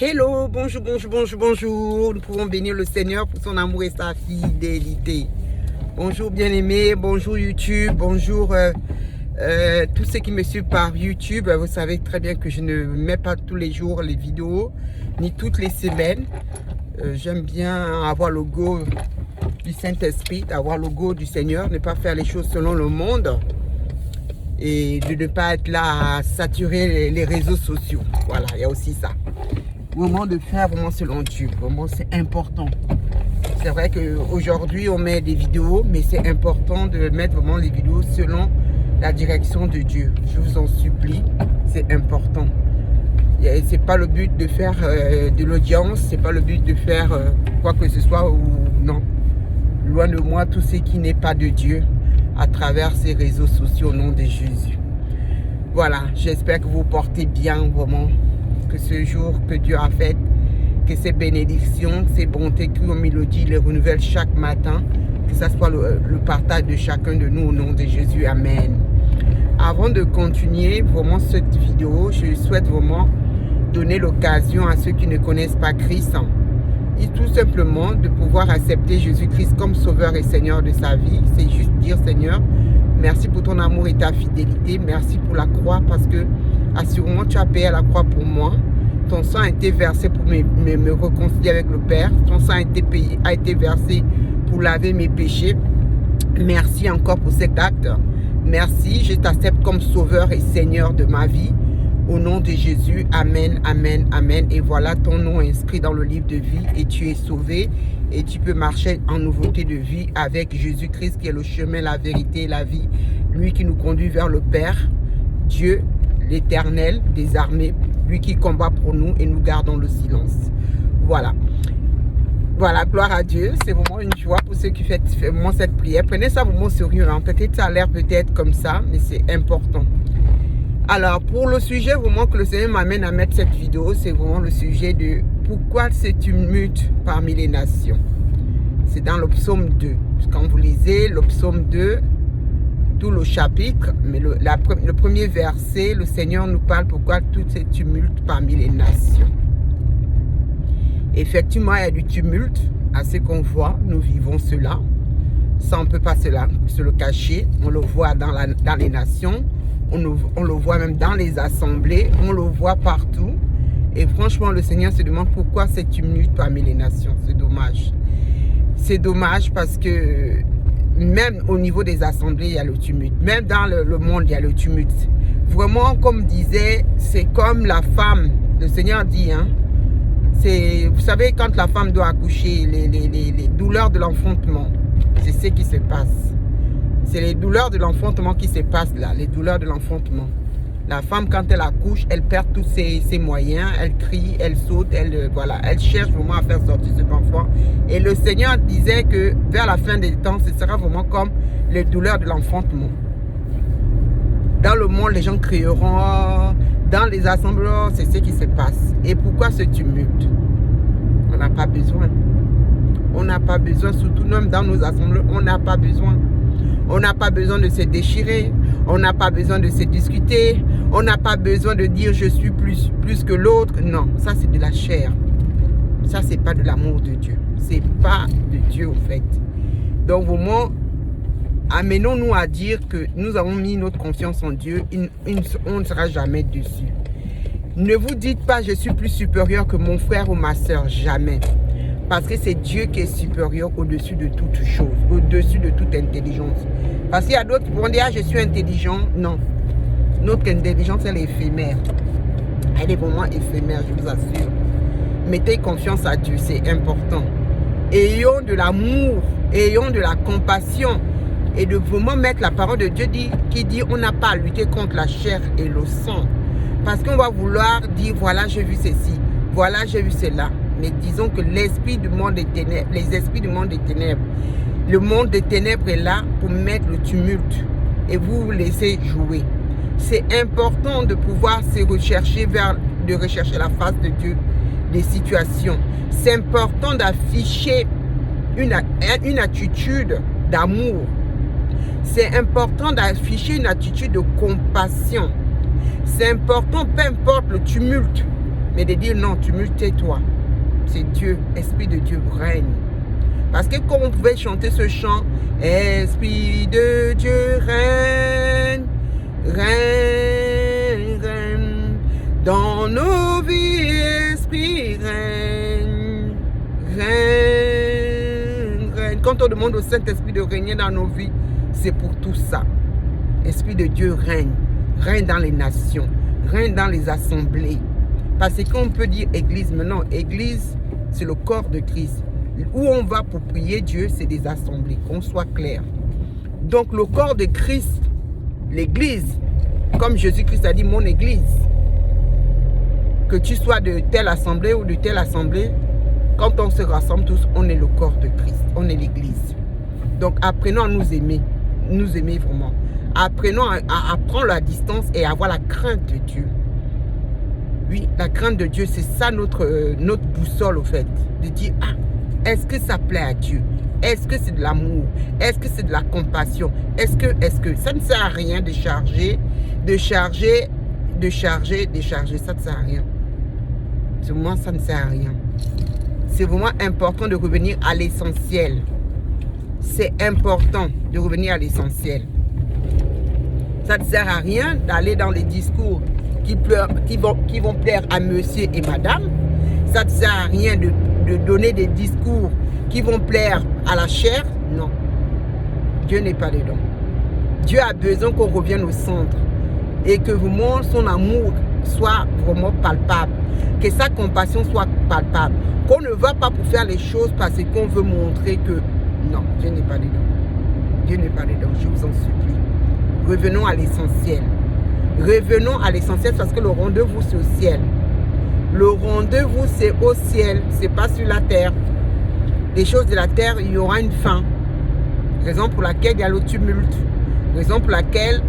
Hello, bonjour, bonjour, bonjour, bonjour. Nous pouvons bénir le Seigneur pour son amour et sa fidélité. Bonjour bien-aimés, bonjour YouTube, bonjour tous ceux qui me suivent par YouTube. Vous savez très bien que je ne mets pas tous les jours les vidéos, ni toutes les semaines. J'aime bien avoir le go du Saint-Esprit, avoir le go du Seigneur, ne pas faire les choses selon le monde et de ne pas être là à saturer les réseaux sociaux. Voilà, il y a aussi ça. Vraiment de faire vraiment selon Dieu, vraiment c'est important. C'est vrai qu'aujourd'hui on met des vidéos, mais c'est important de mettre vraiment les vidéos selon la direction de Dieu. Je vous en supplie, c'est important. C'est pas le but de faire de l'audience, c'est pas le but de faire quoi que ce soit ou non. Loin de moi tout ce qui n'est pas de Dieu à travers ces réseaux sociaux au nom de Jésus. Voilà, j'espère que vous portez bien vraiment, que ce jour que Dieu a fait, que ces bénédictions, ces bontés que nous mélodies les renouvellent chaque matin, que ça soit le partage de chacun de nous au nom de Jésus. Amen. Avant de continuer vraiment cette vidéo, je souhaite vraiment donner l'occasion à ceux qui ne connaissent pas Christ, et tout simplement de pouvoir accepter Jésus-Christ comme sauveur et Seigneur de sa vie. C'est juste dire: Seigneur, merci pour ton amour et ta fidélité, merci pour la croix, parce que assurément tu as payé à la croix pour moi. Ton sang a été versé pour me réconcilier avec le Père. Ton sang a été versé pour laver mes péchés. Merci encore pour cet acte. Merci, je t'accepte comme sauveur et Seigneur de ma vie. Au nom de Jésus, Amen, Amen, Amen. Et voilà, ton nom est inscrit dans le livre de vie et tu es sauvé. Et tu peux marcher en nouveauté de vie avec Jésus-Christ qui est le chemin, la vérité et la vie. Lui qui nous conduit vers le Père, Dieu, l'Éternel des armées. Lui qui combat pour nous et nous gardons le silence. Voilà. Voilà, gloire à Dieu. C'est vraiment une joie pour ceux qui font vraiment cette prière. Prenez ça vraiment au sérieux. Peut-être ça a l'air peut-être comme ça, mais c'est important. Alors, pour le sujet vraiment que le Seigneur m'amène à mettre cette vidéo, c'est vraiment le sujet de pourquoi ce tumulte parmi les nations. C'est dans le psaume 2. Quand vous lisez le psaume 2, tout le chapitre, mais le premier verset, le Seigneur nous parle pourquoi tout ce tumulte parmi les nations. Effectivement, il y a du tumulte à ce qu'on voit, nous vivons cela. Ça, on ne peut pas se le cacher. On le voit dans les nations, on le voit même dans les assemblées, on le voit partout. Et franchement, le Seigneur se demande pourquoi ce tumulte parmi les nations. C'est dommage. C'est dommage parce que même au niveau des assemblées, il y a le tumulte. Même dans le monde, il y a le tumulte. Vraiment, comme disait, c'est comme la femme. Le Seigneur dit, vous savez, quand la femme doit accoucher, les douleurs de l'enfantement, c'est ce qui se passe. C'est les douleurs de l'enfantement qui se passent là, les douleurs de l'enfantement. La femme, quand elle accouche, elle perd tous ses moyens, elle crie, elle saute, elle cherche vraiment à faire sortir cet enfant. Et le Seigneur disait que vers la fin des temps, ce sera vraiment comme les douleurs de l'enfantement. Dans le monde, les gens crieront, dans les assemblées, c'est ce qui se passe. Et pourquoi ce tumulte? On n'a pas besoin. On n'a pas besoin, surtout même dans nos assemblées, on n'a pas besoin. On n'a pas besoin de se déchirer, on n'a pas besoin de se discuter, on n'a pas besoin de dire je suis plus que l'autre. Non, ça c'est de la chair. Ça c'est pas de l'amour de Dieu. C'est pas de Dieu en fait. Donc vraiment, amenons-nous à dire que nous avons mis notre confiance en Dieu, on ne sera jamais dessus. Ne vous dites pas je suis plus supérieur que mon frère ou ma soeur, jamais. Parce que c'est Dieu qui est supérieur au-dessus de toute chose, au-dessus de toute intelligence. Parce qu'il y a d'autres qui vont dire, je suis intelligent. Non. Notre intelligence, elle est éphémère. Elle est vraiment éphémère, je vous assure. Mettez confiance à Dieu, c'est important. Ayons de l'amour, ayons de la compassion. Et de vraiment mettre la parole de Dieu qui dit, on n'a pas à lutter contre la chair et le sang. Parce qu'on va vouloir dire, voilà, j'ai vu ceci, voilà, j'ai vu cela. Mais disons que l'esprit du monde des ténèbres, les esprits du monde des ténèbres, le monde des ténèbres est là pour mettre le tumulte et vous laissez jouer. C'est important de pouvoir de rechercher la face de Dieu, des situations. C'est important d'afficher une attitude d'amour. C'est important d'afficher une attitude de compassion. C'est important, peu importe le tumulte. mais de dire non, tumulte, tais-toi. C'est Dieu, Esprit de Dieu règne. Parce que comme on pouvait chanter ce chant, Esprit de Dieu règne, règne, règne, dans nos vies, Esprit règne, règne, règne. Quand on demande au Saint-Esprit de régner dans nos vies, c'est pour tout ça. Esprit de Dieu règne, règne dans les nations, règne dans les assemblées. Parce qu'on peut dire église, mais non, église, c'est le corps de Christ. Où on va pour prier Dieu, c'est des assemblées, qu'on soit clair. Donc le corps de Christ, l'église, comme Jésus-Christ a dit, mon église, que tu sois de telle assemblée ou de telle assemblée, quand on se rassemble tous, on est le corps de Christ, on est l'église. Donc apprenons à nous aimer vraiment. Apprenons à prendre la distance et à avoir la crainte de Dieu. Oui, la crainte de Dieu, c'est ça notre boussole au fait. De dire, ah, est-ce que ça plaît à Dieu? Est-ce que c'est de l'amour? Est-ce que c'est de la compassion? Est-ce que ça ne sert à rien de charger, ça ne sert à rien. C'est vraiment, ça ne sert à rien. C'est vraiment important de revenir à l'essentiel. C'est important de revenir à l'essentiel. Ça ne sert à rien d'aller dans les discours qui vont plaire à monsieur et madame. Ça ne sert à rien de donner des discours qui vont plaire à la chair. Non. Dieu n'est pas dedans. Dieu a besoin qu'on revienne au centre et que vraiment son amour soit vraiment palpable. Que sa compassion soit palpable. Qu'on ne va pas pour faire les choses parce qu'on veut montrer que non, Dieu n'est pas dedans. Dieu n'est pas dedans, je vous en supplie. Revenons à l'essentiel. Revenons à l'essentiel parce que le rendez-vous c'est au ciel. Le rendez-vous c'est au ciel, c'est pas sur la terre. Les choses de la terre, il y aura une fin. Raison pour laquelle il y a le tumulte. Raison pour laquelle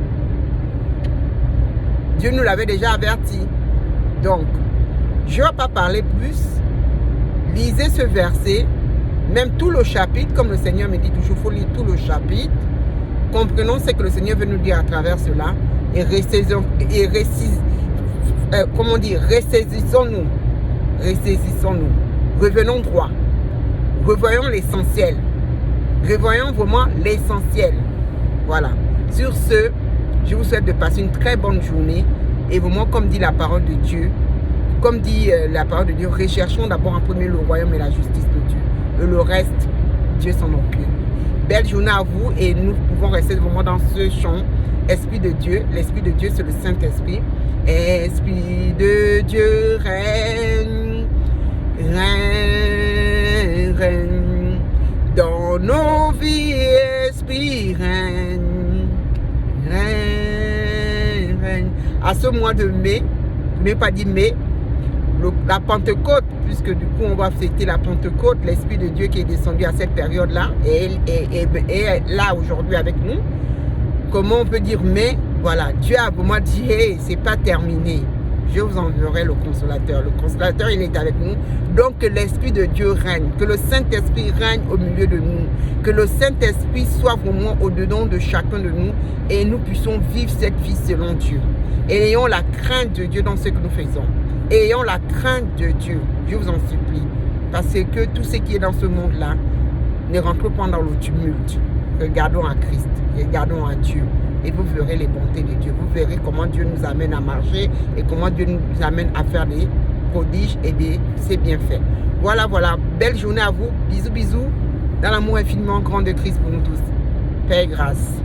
Dieu nous l'avait déjà averti. Donc, je ne vais pas parler plus. Lisez ce verset, même tout le chapitre, comme le Seigneur me dit toujours, il faut lire tout le chapitre. Comprenons ce que le Seigneur veut nous dire à travers cela et ressaisissons-nous. Ressaisissons-nous. Revenons droit. Revoyons l'essentiel. Revoyons vraiment l'essentiel. Voilà. Sur ce, je vous souhaite de passer une très bonne journée. Et vraiment, comme dit la parole de Dieu, recherchons d'abord en premier le royaume et la justice de Dieu. Et le reste, Dieu s'en occupe. Belle journée à vous et nous pouvons rester vraiment dans ce champ. Esprit de Dieu, l'Esprit de Dieu c'est le Saint-Esprit. Esprit de Dieu règne, règne, règne. Dans nos vies, Esprit règne, règne, règne. À ce mois de mai, je n'ai pas dit mai, la Pentecôte, puisque du coup on va fêter la Pentecôte, l'Esprit de Dieu qui est descendu à cette période-là et est là aujourd'hui avec nous. Comment on peut dire mais voilà, Dieu a vraiment dit hey, c'est pas terminé. Je vous enverrai le consolateur. Le consolateur, il est avec nous. Donc que l'Esprit de Dieu règne, que le Saint-Esprit règne au milieu de nous, que le Saint-Esprit soit vraiment au-dedans de chacun de nous et nous puissions vivre cette vie selon Dieu. Et ayons la crainte de Dieu dans ce que nous faisons. Ayons la crainte de Dieu, je vous en supplie. Parce que tout ce qui est dans ce monde-là ne rentre pas dans le tumulte. Regardons à Christ, regardons à Dieu. Et vous verrez les bontés de Dieu. Vous verrez comment Dieu nous amène à marcher et comment Dieu nous amène à faire des prodiges et ses bienfaits. Voilà, voilà. Belle journée à vous. Bisous, bisous. Dans l'amour infiniment grand de Christ pour nous tous. Paix et grâce.